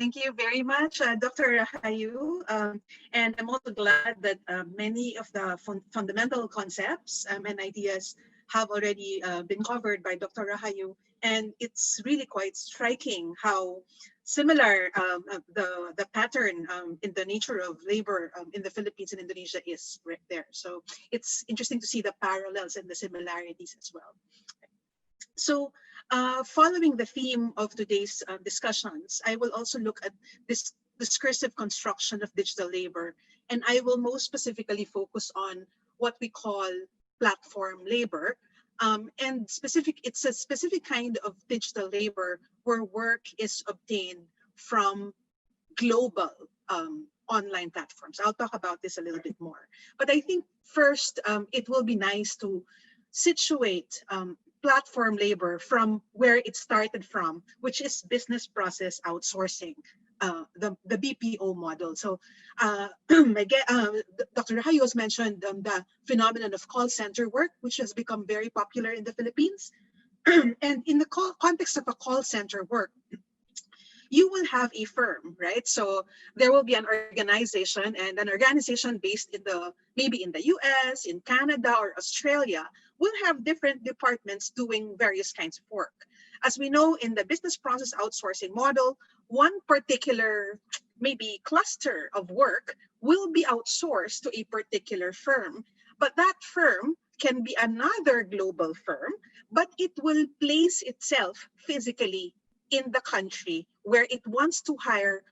Thank you very much, Dr. Hayu. And I'm also glad that many of the fundamental concepts and ideas have already been covered by Dr. Rahayu. And it's really quite striking how similar the pattern in the nature of labor in the Philippines and Indonesia is right there. So it's interesting to see the parallels and the similarities as well. So following the theme of today's discussions, I will also look at this discursive construction of digital labor, and I will most specifically focus on what we call platform labor. It's a specific kind of digital labor where work is obtained from global online platforms. I'll talk about this a little bit more. But I think first, it will be nice to situate platform labor from where it started from, which is business process outsourcing, the BPO model. So Dr. Rahayu has mentioned the phenomenon of call center work, which has become very popular in the Philippines. And in the context of a call center work, you will have a firm, right? So there will be an organization, and an organization based in maybe in the US, in Canada, or Australia will have different departments doing various kinds of work. As we know, in the business process outsourcing model, one particular maybe cluster of work will be outsourced to a particular firm, but that firm can be another global firm, but it will place itself physically in the country where it wants to hire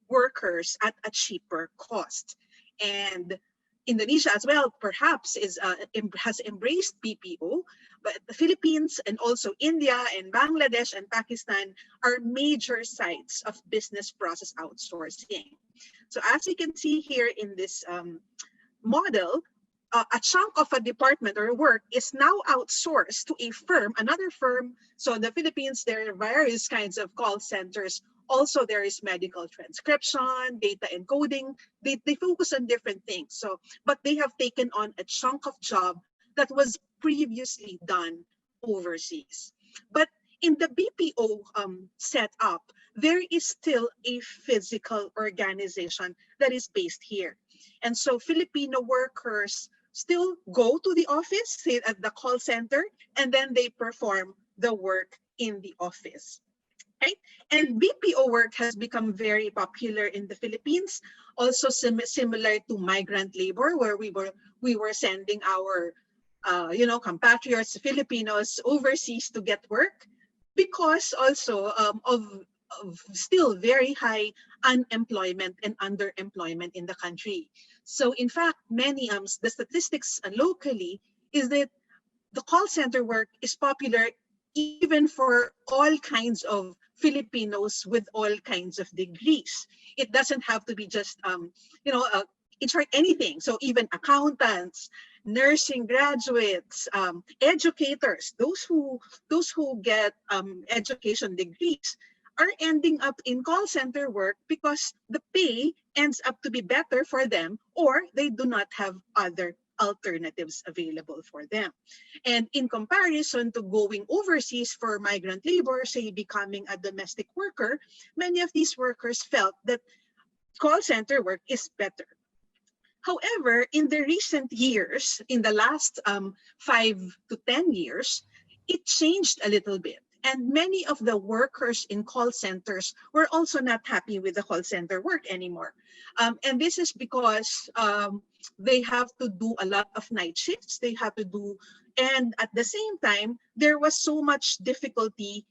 workers at a cheaper cost. And Indonesia as well, perhaps, has embraced BPO, but the Philippines and also India and Bangladesh and Pakistan are major sites of business process outsourcing. So as you can see here in this model, a chunk of a department or work is now outsourced to a firm, another firm. So in the Philippines, there are various kinds of call centers. Also, there is medical transcription, data encoding. They focus on different things. So, but they have taken on a chunk of job that was previously done overseas. But in the BPO setup, there is still a physical organization that is based here. And so Filipino workers still go to the office, say at the call center, and then they perform the work in the office. Right? And BPO work has become very popular in the Philippines, also similar to migrant labor, where we were sending our compatriots, Filipinos overseas to get work, because also of still very high unemployment and underemployment in the country. So in fact, many the statistics locally is that the call center work is popular even for all kinds of Filipinos with all kinds of degrees. It doesn't have to be just in short, anything. So even accountants, nursing graduates, educators, those who get education degrees are ending up in call center work because the pay ends up to be better for them, or they do not have other alternatives available for them. And in comparison to going overseas for migrant labor, say becoming a domestic worker, many of these workers felt that call center work is better. However, in the recent years, in the last 5 to 10 years, it changed a little bit. And many of the workers in call centers were also not happy with the call center work anymore. And this is because they have to do a lot of night shifts. And at the same time, there was so much difficulty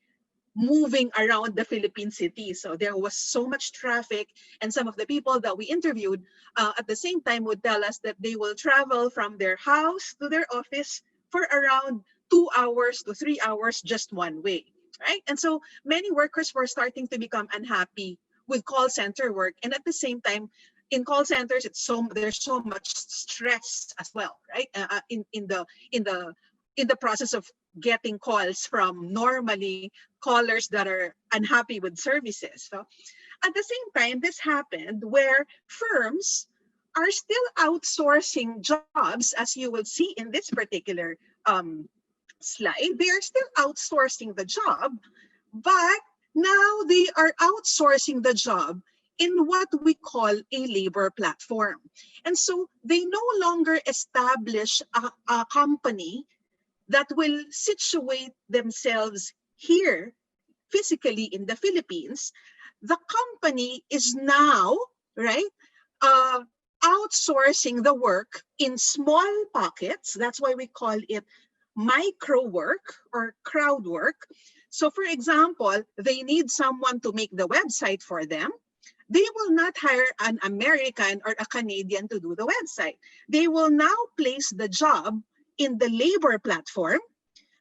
moving around the Philippine cities. So there was so much traffic, and some of the people that we interviewed at the same time would tell us that they will travel from their house to their office for around 2 hours to 3 hours just one way, right? And so many workers were starting to become unhappy with call center work, and at the same time, in call centers, there's so much stress as well, right? In the process of getting calls from normally callers that are unhappy with services. So at the same time, this happened where firms are still outsourcing jobs, as you will see in this particular slide. They are still outsourcing the job, but Now they are outsourcing the job in what we call a labor platform. And so they no longer establish a company that will situate themselves here physically in the Philippines. The company is now, right, uh, outsourcing the work in small pockets. That's why we call it micro work or crowd work. So for example, they need someone to make the website for them. They will not hire an American or a Canadian to do the website. They will now place the job in the labor platform.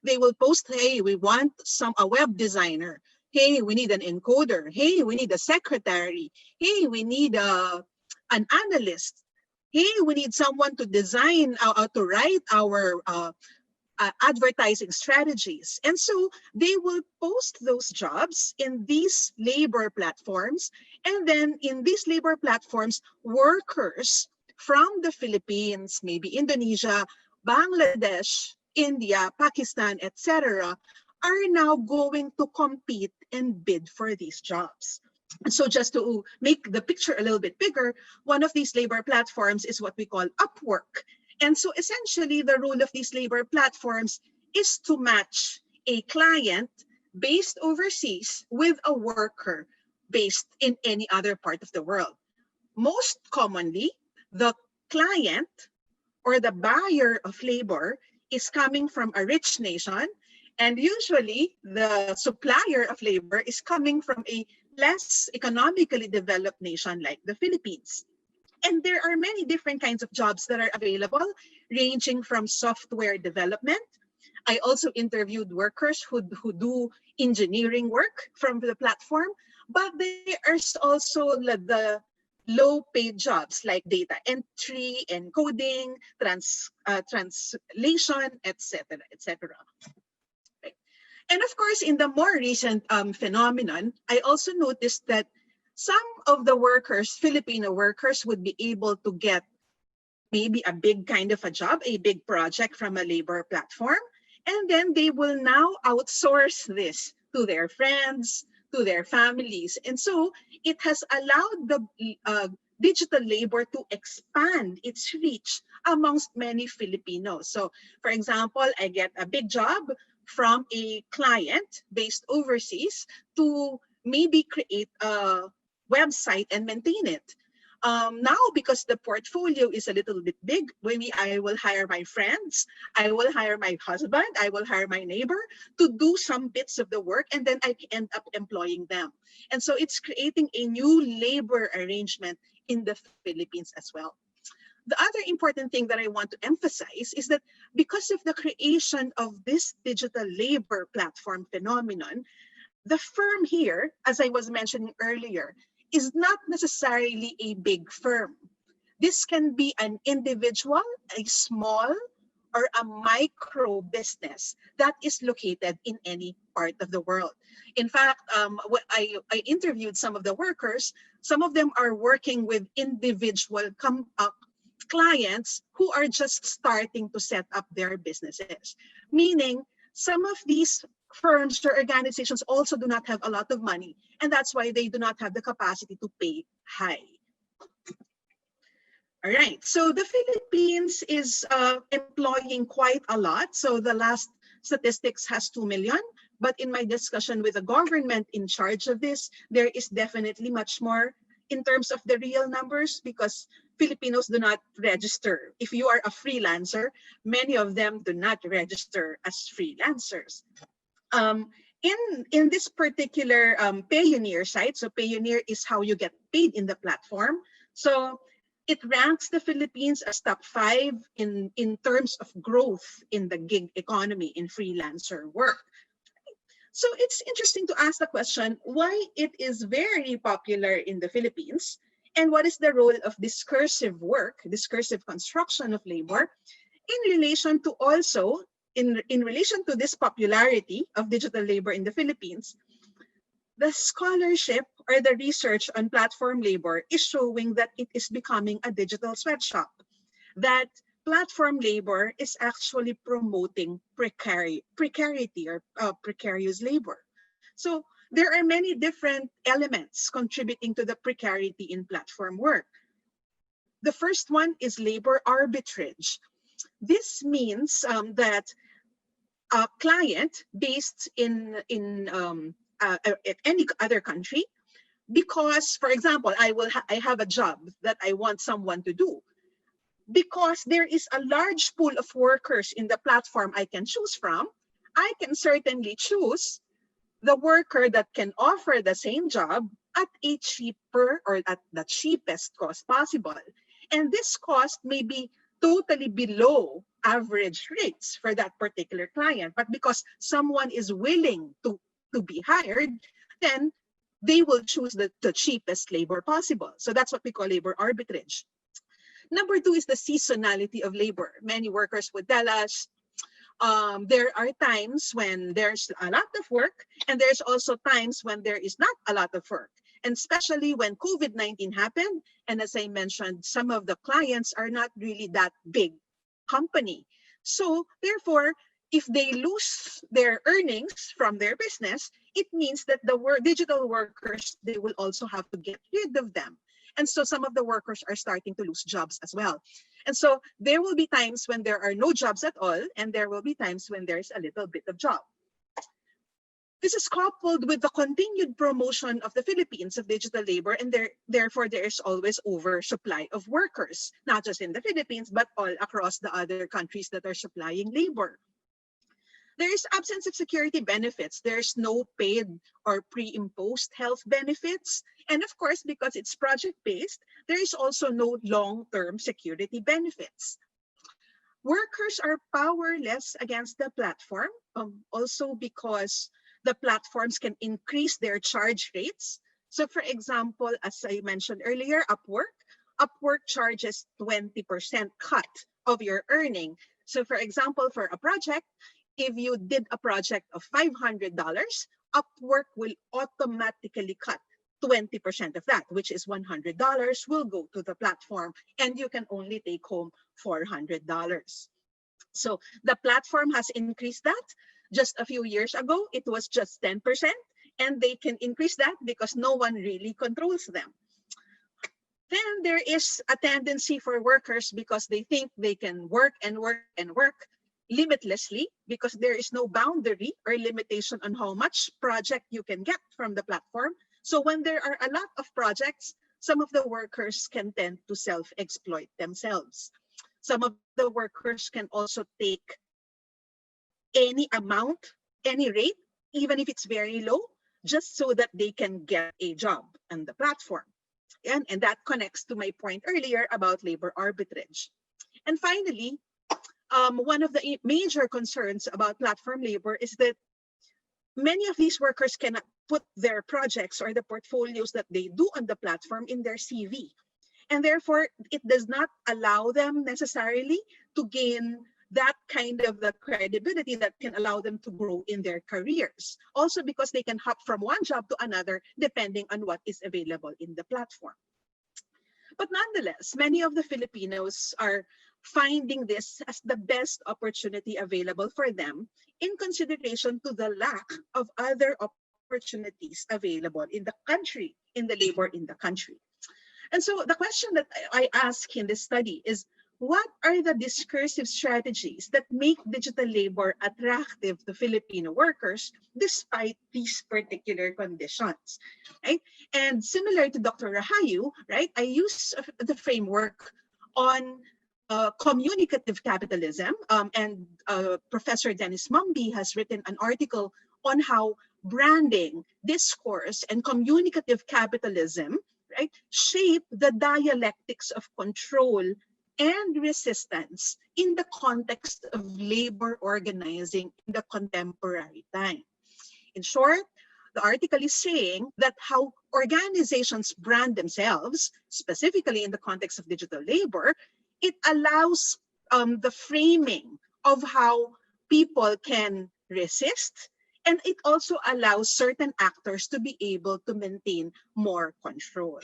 They will post, hey, we want a web designer. Hey, we need an encoder. Hey, we need a secretary. Hey, we need an analyst. Hey, we need someone to design, to write our advertising strategies. And so they will post those jobs in these labor platforms. And then in these labor platforms, workers from the Philippines, maybe Indonesia, Bangladesh, India, Pakistan, etc., are now going to compete and bid for these jobs. And so just to make the picture a little bit bigger, one of these labor platforms is what we call Upwork. And so essentially the role of these labor platforms is to match a client based overseas with a worker based in any other part of the world. Most commonly, the client or the buyer of labor is coming from a rich nation, and usually the supplier of labor is coming from a less economically developed nation like the Philippines. And there are many different kinds of jobs that are available, ranging from software development. I also interviewed workers who do engineering work from the platform, but there is also the low-paid jobs like data entry, encoding, translation, etc., etc. Right. And of course, in the more recent phenomenon, I also noticed that some of the workers, Filipino workers, would be able to get maybe a big kind of a job, a big project from a labor platform, and then they will now outsource this to their friends, to their families. And so it has allowed the digital labor to expand its reach amongst many Filipinos. So for example, I get a big job from a client based overseas to maybe create a website and maintain it. Now, because the portfolio is a little bit big, maybe I will hire my friends, I will hire my husband, I will hire my neighbor to do some bits of the work, and then I end up employing them. And so it's creating a new labor arrangement in the Philippines as well. The other important thing that I want to emphasize is that because of the creation of this digital labor platform phenomenon, the firm here, as I was mentioning earlier, is not necessarily a big firm. This can be an individual, a small, or a micro business that is located in any part of the world. In fact, I interviewed some of the workers. Some of them are working with individual clients who are just starting to set up their businesses, meaning some of these firms or organizations also do not have a lot of money, and that's why they do not have the capacity to pay high. All right, so the Philippines is employing quite a lot. So the last statistics has 2 million, but in my discussion with the government in charge of this, there is definitely much more in terms of the real numbers because Filipinos do not register. If you are a freelancer, many of them do not register as freelancers. In this particular Payoneer site, so Payoneer is how you get paid in the platform. So it ranks the Philippines as top 5 in terms of growth in the gig economy in freelancer work. So it's interesting to ask the question why it is very popular in the Philippines and what is the role of discursive work, discursive construction of labor in relation to also, in relation to this popularity of digital labor in the Philippines. The scholarship or the research on platform labor is showing that it is becoming a digital sweatshop, that platform labor is actually promoting precarity or precarious labor. So there are many different elements contributing to the precarity in platform work. The first one is labor arbitrage. This means that a client based in any other country, because, for example, I have a job that I want someone to do. Because there is a large pool of workers in the platform I can choose from, I can certainly choose the worker that can offer the same job at a cheaper or at the cheapest cost possible. And this cost may be totally below average rates for that particular client. But because someone is willing to be hired, then they will choose the cheapest labor possible. So that's what we call labor arbitrage. Number two is the seasonality of labor. Many workers would tell us there are times when there's a lot of work, and there's also times when there is not a lot of work. And especially when COVID-19 happened, and as I mentioned, some of the clients are not really that big company. So therefore, if they lose their earnings from their business, it means that the digital workers, they will also have to get rid of them. And so some of the workers are starting to lose jobs as well. And so there will be times when there are no jobs at all, and there will be times when there's a little bit of job. This is coupled with the continued promotion of the Philippines of digital labor, and therefore there is always oversupply of workers, not just in the Philippines, but all across the other countries that are supplying labor. There is absence of security benefits. There's no paid or pre-imposed health benefits. And of course, because it's project-based, there is also no long-term security benefits. Workers are powerless against the platform, also because the platforms can increase their charge rates. So for example, as I mentioned earlier, Upwork charges 20% cut of your earning. So for example, for a project, if you did a project of $500, Upwork will automatically cut 20% of that, which is $100 will go to the platform, and you can only take home $400. So the platform has increased that. Just a few years ago, it was just 10%, and they can increase that because no one really controls them. Then there is a tendency for workers, because they think they can work and work and work limitlessly, because there is no boundary or limitation on how much project you can get from the platform. So when there are a lot of projects, some of the workers can tend to self-exploit themselves. Some of the workers can also take any amount, any rate, even if it's very low, just so that they can get a job on the platform. And that connects to my point earlier about labor arbitrage. And finally, one of the major concerns about platform labor is that many of these workers cannot put their projects or the portfolios that they do on the platform in their CV. And therefore, it does not allow them necessarily to gain that kind of the credibility that can allow them to grow in their careers. Also because they can hop from one job to another depending on what is available in the platform. But nonetheless, many of the Filipinos are finding this as the best opportunity available for them in consideration to the lack of other opportunities available in the country, in the labor in the country. And so the question that I ask in this study is, what are the discursive strategies that make digital labor attractive to Filipino workers despite these particular conditions, right? And similar to Dr. Rahayu, right, I use the framework on communicative capitalism, and Professor Dennis Mumby has written an article on how branding, discourse, and communicative capitalism, right, shape the dialectics of control and resistance in the context of labor organizing in the contemporary time. In short, the article is saying that how organizations brand themselves, specifically in the context of digital labor, it allows the framing of how people can resist, and it also allows certain actors to be able to maintain more control.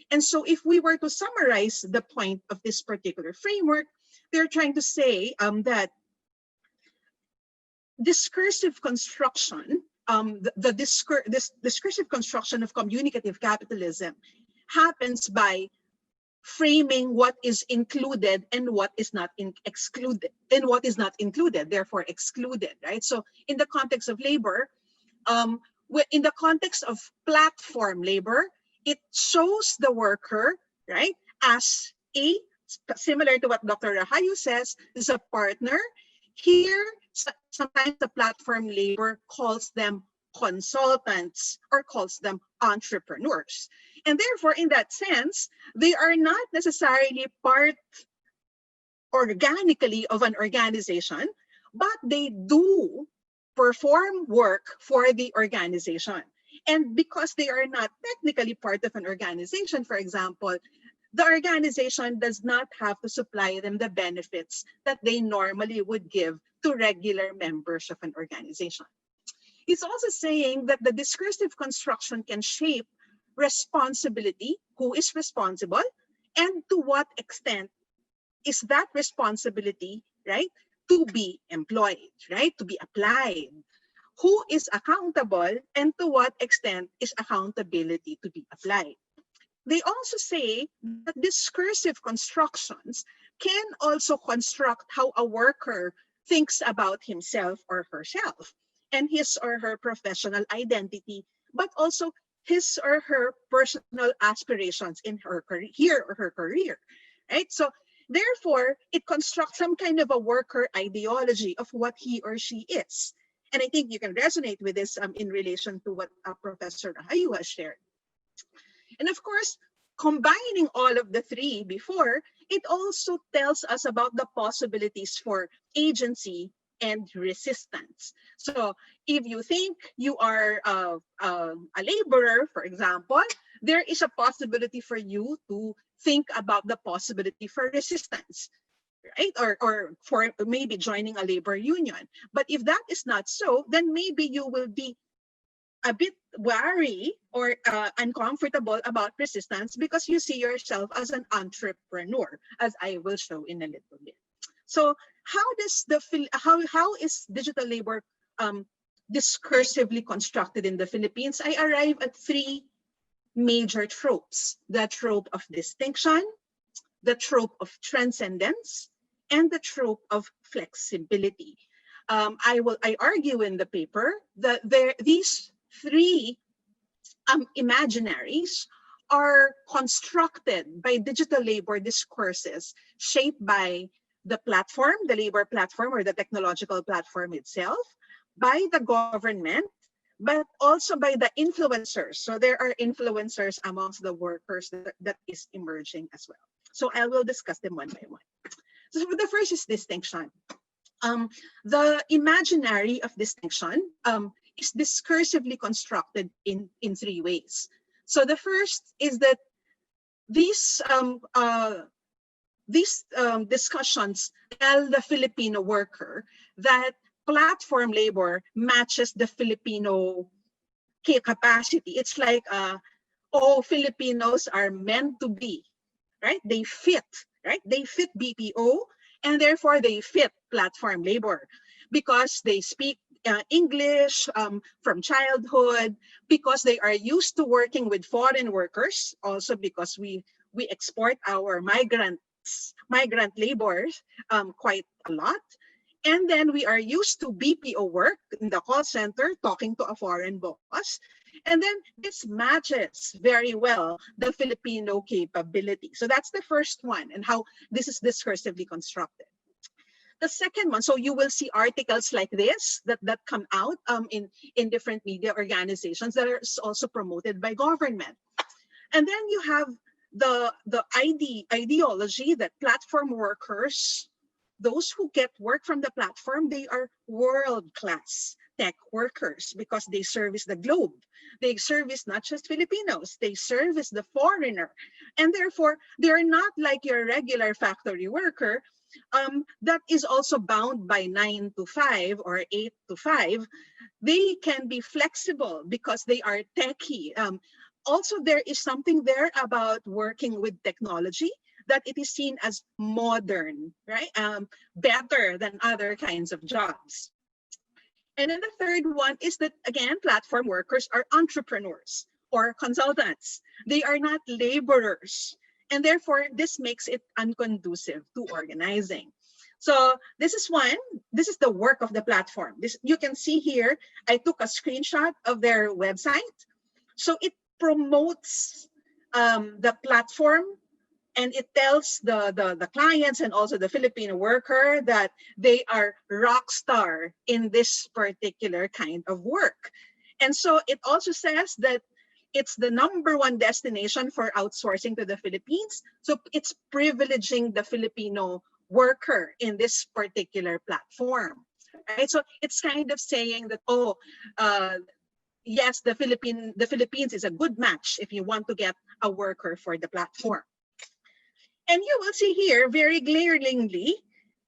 And so if we were to summarize the point of this particular framework, they're trying to say that discursive construction this discursive construction of communicative capitalism happens by framing what is included and what is not excluded, and what is not included, therefore excluded, right? So in the context of labor, in the context of platform labor, it shows the worker, right, as similar to what Dr. Rahayu says, is a partner. Here, sometimes the platform labor calls them consultants or calls them entrepreneurs. And therefore, in that sense, they are not necessarily part organically of an organization, but they do perform work for the organization. And because they are not technically part of an organization, for example, the organization does not have to supply them the benefits that they normally would give to regular members of an organization. He's also saying that the discursive construction can shape responsibility, who is responsible, and to what extent is that responsibility, right, to be employed, right, to be applied. Who is accountable, and to what extent is accountability to be applied. They also say that discursive constructions can also construct how a worker thinks about himself or herself and his or her professional identity, but also his or her personal aspirations in her career, right? So therefore, it constructs some kind of a worker ideology of what he or she is. And I think you can resonate with this in relation to what Professor Rahayu has shared. And of course, combining all of the three before, it also tells us about the possibilities for agency and resistance. So if you think you are a laborer, for example, there is a possibility for you to think about the possibility for resistance, right? Or for maybe joining a labor union. But if that is not so, then maybe you will be a bit wary or uncomfortable about resistance because you see yourself as an entrepreneur, as I will show in a little bit. So how is digital labor discursively constructed in the Philippines? I arrive at three major tropes: the trope of distinction, the trope of transcendence, and the trope of flexibility. I argue in the paper that these three imaginaries are constructed by digital labor discourses shaped by the platform, the labor platform or the technological platform itself, by the government, but also by the influencers. So there are influencers amongst the workers that is emerging as well. So I will discuss them one by one. So the first is distinction. The imaginary of distinction is discursively constructed in three ways. So the first is that these discussions tell the Filipino worker that platform labor matches the Filipino capacity. It's like, Filipinos are meant to be, right? They fit, right? They fit BPO, and therefore they fit platform labor because they speak English from childhood, because they are used to working with foreign workers, also because we export our migrant laborers quite a lot. And then we are used to BPO work in the call center, talking to a foreign boss. And then this matches very well the Filipino capability. So that's the first one, and how this is discursively constructed. The second one, so you will see articles like this that come out in different media organizations that are also promoted by government. And then you have the ideology that platform workers, those who get work from the platform, they are world-class tech workers because they service the globe. They service not just Filipinos, they service the foreigner. And therefore, they're not like your regular factory worker that is also bound by 9 to 5 or 8 to 5. They can be flexible because they are techie. Also, there is something there about working with technology that it is seen as modern, right? Better than other kinds of jobs. And then the third one is that, again, platform workers are entrepreneurs or consultants. They are not laborers. And therefore, this makes it unconducive to organizing. So this is one, this is the work of the platform. This, you can see here, I took a screenshot of their website. So it promotes the platform, and it tells the clients and also the Filipino worker that they are rock star in this particular kind of work. And so it also says that it's the #1 destination for outsourcing to the Philippines. So it's privileging the Filipino worker in this particular platform. Right? So it's kind of saying that, oh, yes, the Philippines is a good match if you want to get a worker for the platform. And you will see here very glaringly,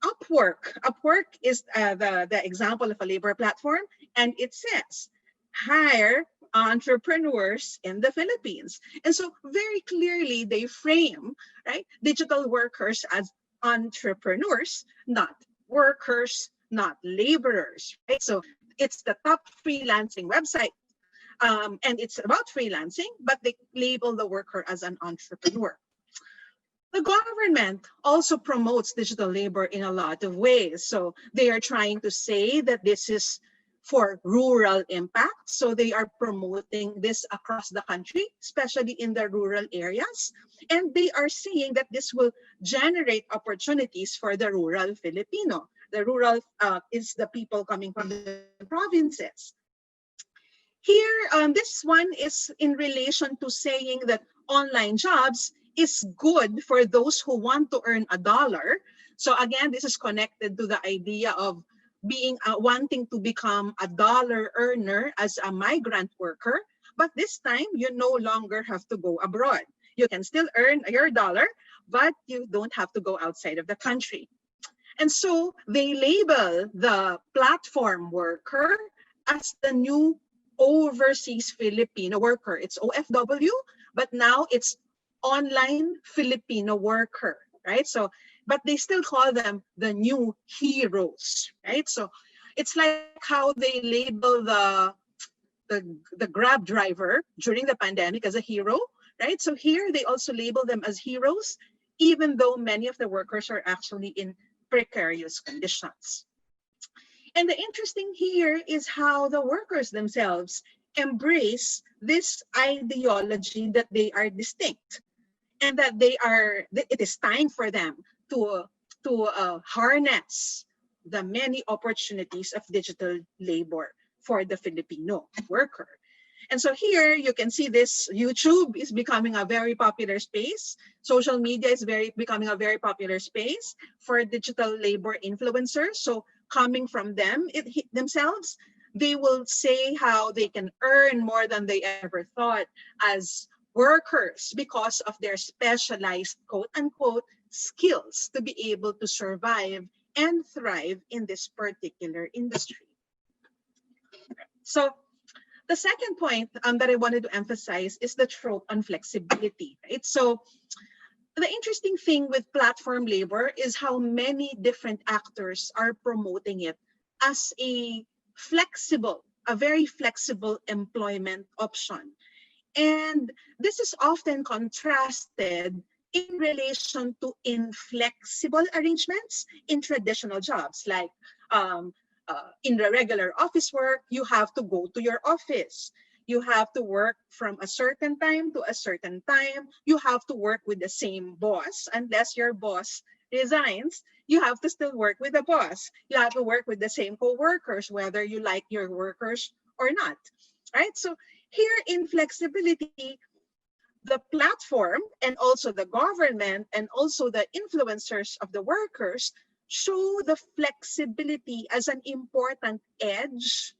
Upwork. Upwork is the example of a labor platform, and it says, hire entrepreneurs in the Philippines. And so very clearly they frame, right, digital workers as entrepreneurs, not workers, not laborers, right? So it's the top freelancing website, and it's about freelancing, but they label the worker as an entrepreneur. The government also promotes digital labor in a lot of ways. So they are trying to say that this is for rural impact. So they are promoting this across the country, especially in the rural areas. And they are saying that this will generate opportunities for the rural Filipino. The rural is the people coming from the provinces. Here, this one is in relation to saying that online jobs is good for those who want to earn $1. So again, this is connected to the idea of being wanting to become a dollar earner as a migrant worker, but this time you no longer have to go abroad. You can still earn your dollar, but you don't have to go outside of the country. And so they label the platform worker as the new overseas Filipino worker. It's OFW, but now it's online Filipino worker, right? So, but they still call them the new heroes, right? So it's like how they label the Grab driver during the pandemic as a hero, right? So here they also label them as heroes, even though many of the workers are actually in precarious conditions. And the interesting here is how the workers themselves embrace this ideology that they are distinct, and that it is time for them to harness the many opportunities of digital labor for the Filipino worker. And so here you can see this. YouTube is becoming a very popular space. Social media is becoming a very popular space for digital labor influencers. So coming from them themselves, they will say how they can earn more than they ever thought as workers because of their specialized quote unquote skills to be able to survive and thrive in this particular industry. So the second point that I wanted to emphasize is the trope on flexibility, right? So the interesting thing with platform labor is how many different actors are promoting it as a very flexible employment option. And this is often contrasted in relation to inflexible arrangements in traditional jobs, like in the regular office work, you have to go to your office. You have to work from a certain time to a certain time. You have to work with the same boss. Unless your boss resigns, you have to still work with the boss. You have to work with the same co-workers, whether you like your workers or not, right? So here in flexibility, the platform and also the government and also the influencers of the workers show the flexibility as an important edge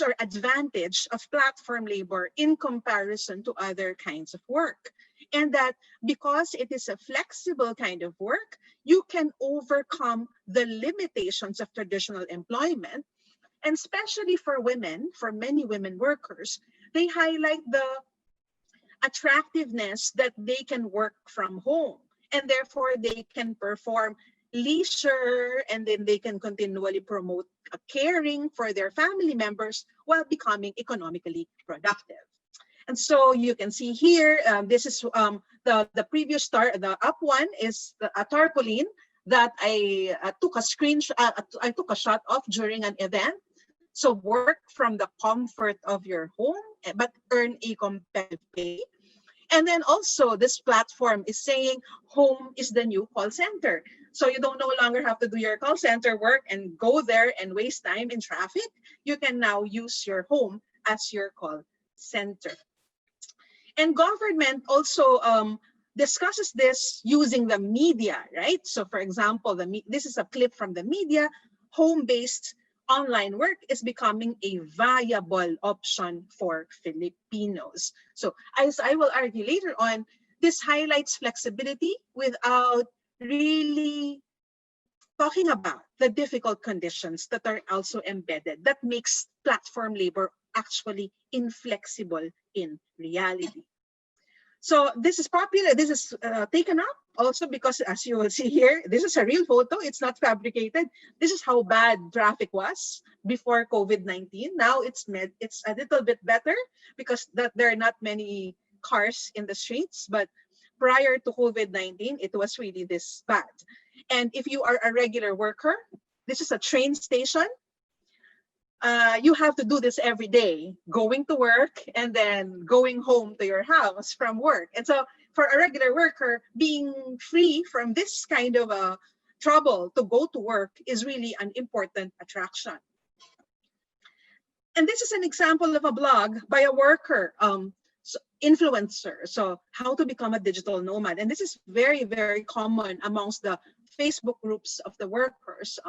or advantage of platform labor in comparison to other kinds of work. And that because it is a flexible kind of work, you can overcome the limitations of traditional employment. And especially for women, for many women workers, they highlight the attractiveness that they can work from home, and therefore they can perform leisure, and then they can continually promote caring for their family members while becoming economically productive. And so you can see here, this is the previous the up one is a tarpaulin that I took a screenshot, I took a shot of during an event. So work from the comfort of your home, but earn a competitive pay. And then also this platform is saying home is the new call center. So you don't no longer have to do your call center work and go there and waste time in traffic. You can now use your home as your call center. And government also discusses this using the media, right? So for example, this is a clip from the media. Home-based online work is becoming a viable option for Filipinos. So as I will argue later on, this highlights flexibility without really talking about the difficult conditions that are also embedded that makes platform labor actually inflexible in reality. So this is popular, this is taken up also because, as you will see here, this is a real photo, it's not fabricated. This is how bad traffic was before COVID-19. Now it's a little bit better because there are not many cars in the streets, but prior to COVID-19, it was really this bad. And if you are a regular worker, this is a train station. You have to do this every day, going to work and then going home to your house from work. And so for a regular worker, being free from this kind of trouble to go to work is really an important attraction. And this is an example of a blog by a worker, influencer. So how to become a digital nomad. And this is very, very common amongst the Facebook groups of the workers,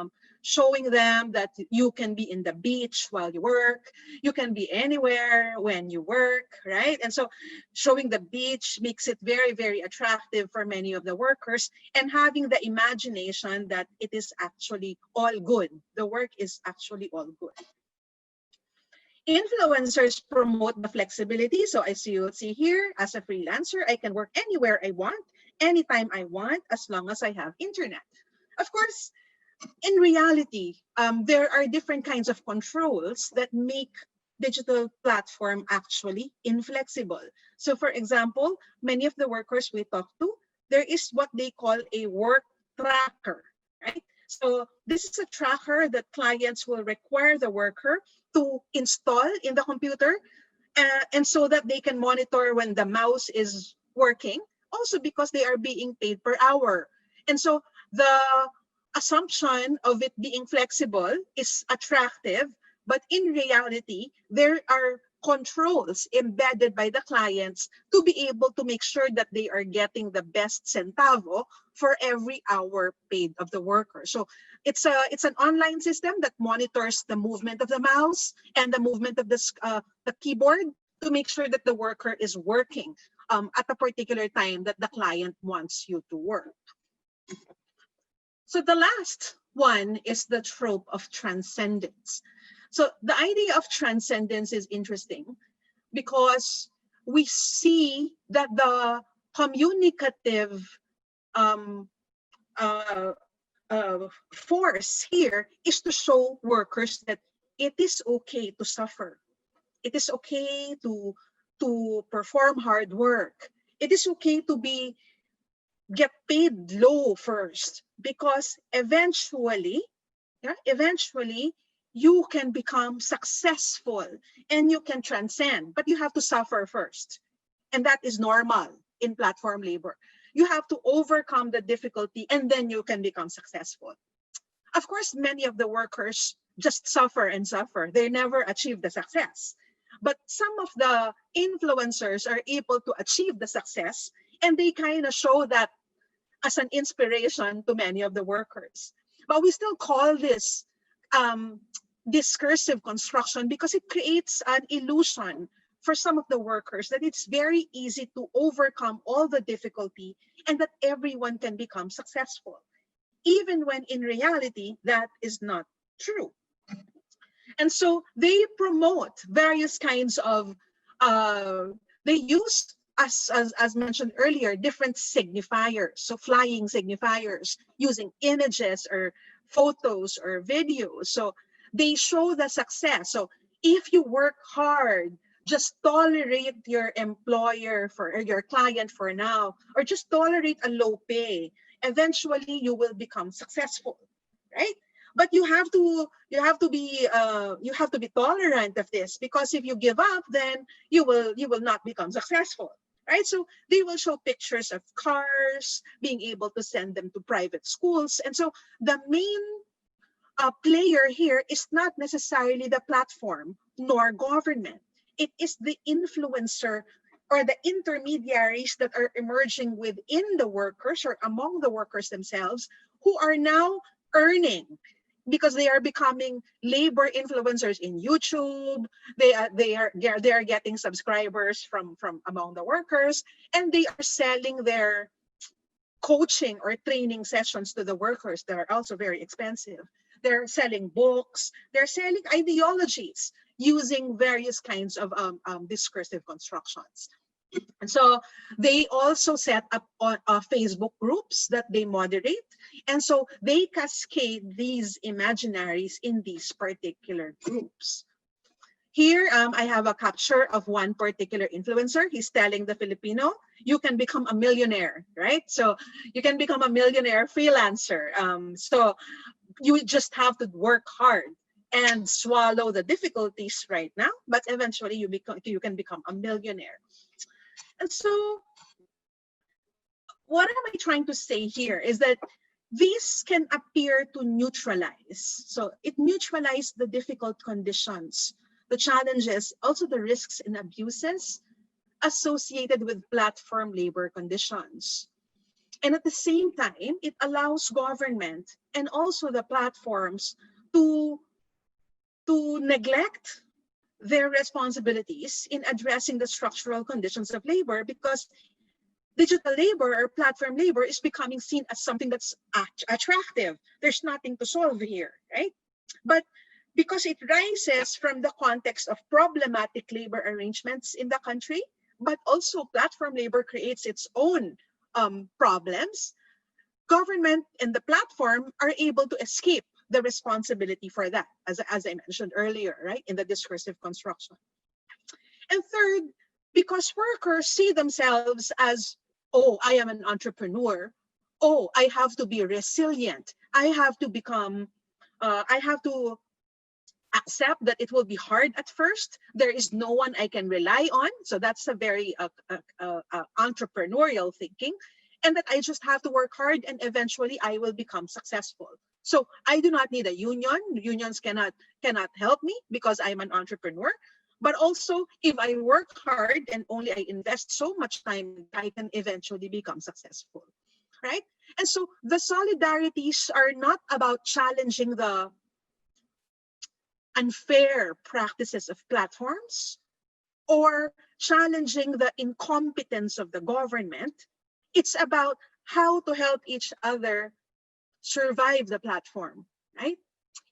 showing them that you can be in the beach while you work, you can be anywhere when you work, right? And so showing the beach makes it very, very attractive for many of the workers, and having the imagination that it is actually all good. The work is actually all good. Influencers promote the flexibility. So as you see here, as a freelancer, I can work anywhere I want, anytime I want, as long as I have internet. Of course, in reality, there are different kinds of controls that make digital platform actually inflexible. So for example, many of the workers we talk to, there is what they call a work tracker, right? So this is a tracker that clients will require the worker to install in the computer, and so that they can monitor when the mouse is working, also because they are being paid per hour. And so the assumption of it being flexible is attractive, but in reality, there are controls embedded by the clients to be able to make sure that they are getting the best centavo for every hour paid of the worker. So it's an online system that monitors the movement of the mouse and the movement of the keyboard to make sure that the worker is working at a particular time that the client wants you to work. So the last one is the trope of transcendence. So the idea of transcendence is interesting because we see that the communicative force here is to show workers that it is okay to suffer. It is okay to perform hard work. It is okay to get paid low first, because eventually you can become successful and you can transcend, but you have to suffer first. And that is normal in platform labor. You have to overcome the difficulty and then you can become successful. Of course, many of the workers just suffer and suffer. They never achieve the success. But some of the influencers are able to achieve the success, and they kind of show that as an inspiration to many of the workers. But we still call this discursive construction because it creates an illusion for some of the workers that it's very easy to overcome all the difficulty and that everyone can become successful, even when in reality that is not true. And so they promote various kinds of, they use as mentioned earlier, different signifiers. So flying signifiers using images or photos or videos. So they show the success. So if you work hard, just tolerate your employer for or your client for now, or just tolerate a low pay. Eventually, you will become successful, right? But you have to be tolerant of this, because if you give up, then you will not become successful, right? So they will show pictures of cars, being able to send them to private schools, and so the main player here is not necessarily the platform nor government. It is the influencer or the intermediaries that are emerging within the workers or among the workers themselves, who are now earning because they are becoming labor influencers in YouTube. They are getting subscribers from among the workers, and they are selling their coaching or training sessions to the workers that are also very expensive. They're selling books, they're selling ideologies using various kinds of discursive constructions. And so they also set up Facebook groups that they moderate. And so they cascade these imaginaries in these particular groups. Here, I have a capture of one particular influencer. He's telling the Filipino, you can become a millionaire, right? So you can become a millionaire freelancer. So you just have to work hard and swallow the difficulties right now, but eventually you can become a millionaire. And so what am I trying to say here is that this can appear to neutralize. So it neutralizes the difficult conditions, the challenges, also the risks and abuses associated with platform labor conditions. And at the same time, it allows government and also the platforms to neglect their responsibilities in addressing the structural conditions of labor, because digital labor or platform labor is becoming seen as something that's attractive. There's nothing to solve here, right? But because it rises from the context of problematic labor arrangements in the country, but also platform labor creates its own problems, government and the platform are able to escape the responsibility for that, as I mentioned earlier, right, in the discursive construction. And third, because workers see themselves as, oh, I am an entrepreneur. Oh, I have to be resilient. I have to accept that it will be hard at first. There is no one I can rely on. So that's a very entrepreneurial thinking. And that I just have to work hard and eventually I will become successful. So I do not need a union. Unions cannot help me because I'm an entrepreneur. But also, if I work hard and only I invest so much time, I can eventually become successful, right? And so the solidarities are not about challenging the unfair practices of platforms or challenging the incompetence of the government. It's about how to help each other survive the platform, right?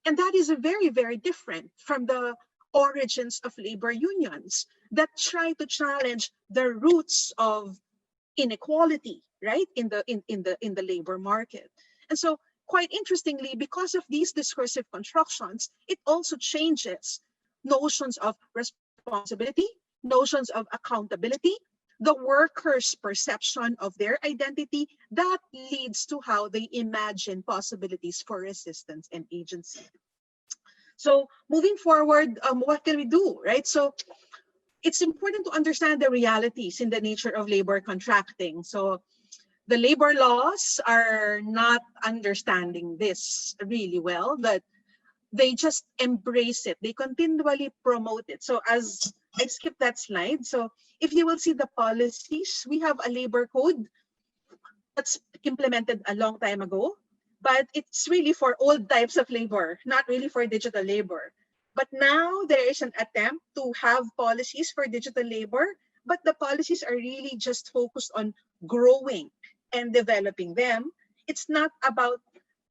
And that is very, very different from the origins of labor unions that try to challenge the roots of inequality, right, in the labor market. And so, quite interestingly, because of these discursive constructions, it also changes notions of responsibility, notions of accountability, the workers' perception of their identity. That leads to how they imagine possibilities for resistance and agency. So moving forward, what can we do, right? So it's important to understand the realities in the nature of labor contracting. So the labor laws are not understanding this really well, but they just embrace it. They continually promote it. So as I skip that slide, so if you will see the policies, we have a labor code that's implemented a long time ago, but it's really for old types of labor, not really for digital labor. But now there is an attempt to have policies for digital labor, but the policies are really just focused on growing and developing them. It's not about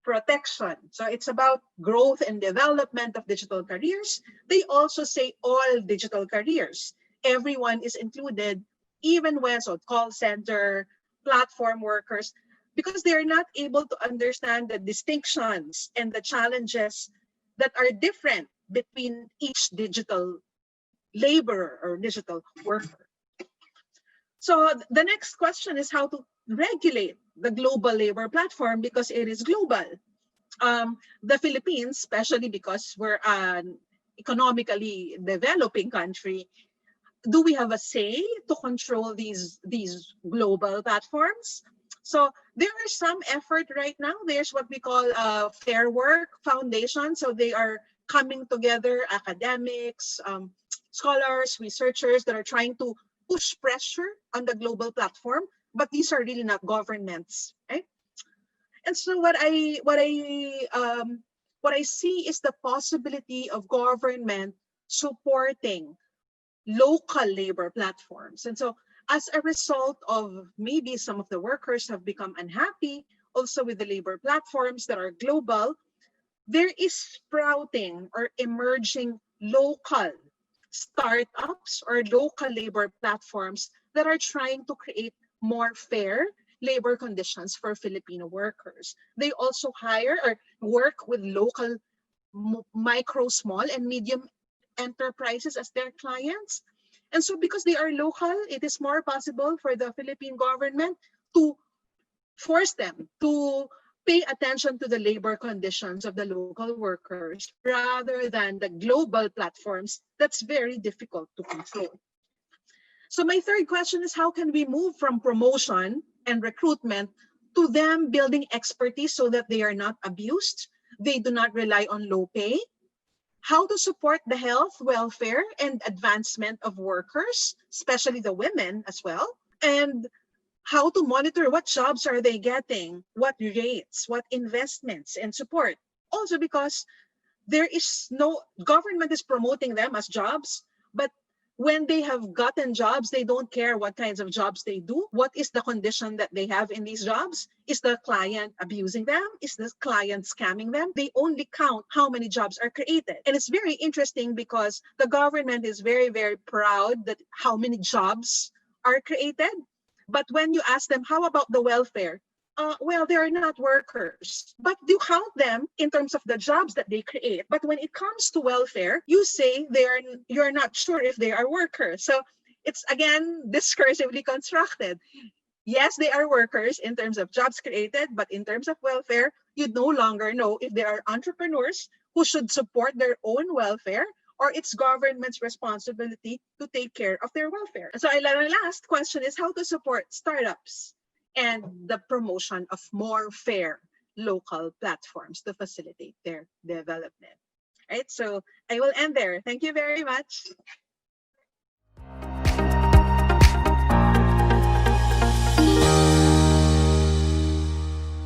protection. So it's about growth and development of digital careers. They also say all digital careers. Everyone is included even when, so call center, platform workers, because they're not able to understand the distinctions and the challenges that are different between each digital laborer or digital worker. So the next question is how to regulate the global labor platform because it is global. The Philippines, especially because we're an economically developing country, do we have a say to control these global platforms? So there are some effort right now. There's what we call a Fair Work Foundation. So they are coming together, academics, scholars, researchers that are trying to push pressure on the global platform. But these are really not governments, right? And so what I see is the possibility of government supporting local labor platforms. And so as a result of maybe some of the workers have become unhappy also with the labor platforms that are global, there is sprouting or emerging local startups or local labor platforms that are trying to create more fair labor conditions for Filipino workers. They also hire or work with local micro, small, and medium enterprises as their clients. And so because they are local, it is more possible for the Philippine government to force them to pay attention to the labor conditions of the local workers rather than the global platforms that's very difficult to control. So my third question is how can we move from promotion and recruitment to them building expertise so that they are not abused, they do not rely on low pay, how to support the health, welfare, and advancement of workers, especially the women as well, and how to monitor what jobs are they getting, what rates, what investments and support. Also because there is no government is promoting them as jobs, but when they have gotten jobs, they don't care what kinds of jobs they do. What is the condition that they have in these jobs? Is the client abusing them? Is the client scamming them? They only count how many jobs are created. And it's very interesting because the government is very, very proud that how many jobs are created. But when you ask them, how about the welfare? Well, they're not workers, but you count them in terms of the jobs that they create. But when it comes to welfare, you say you're not sure if they are workers. So it's again discursively constructed. Yes, they are workers in terms of jobs created, but in terms of welfare, you no longer know if they are entrepreneurs who should support their own welfare or it's government's responsibility to take care of their welfare. So our last question is how to support startups and the promotion of more fair local platforms to facilitate their development. Right, so I will end there. Thank you very much.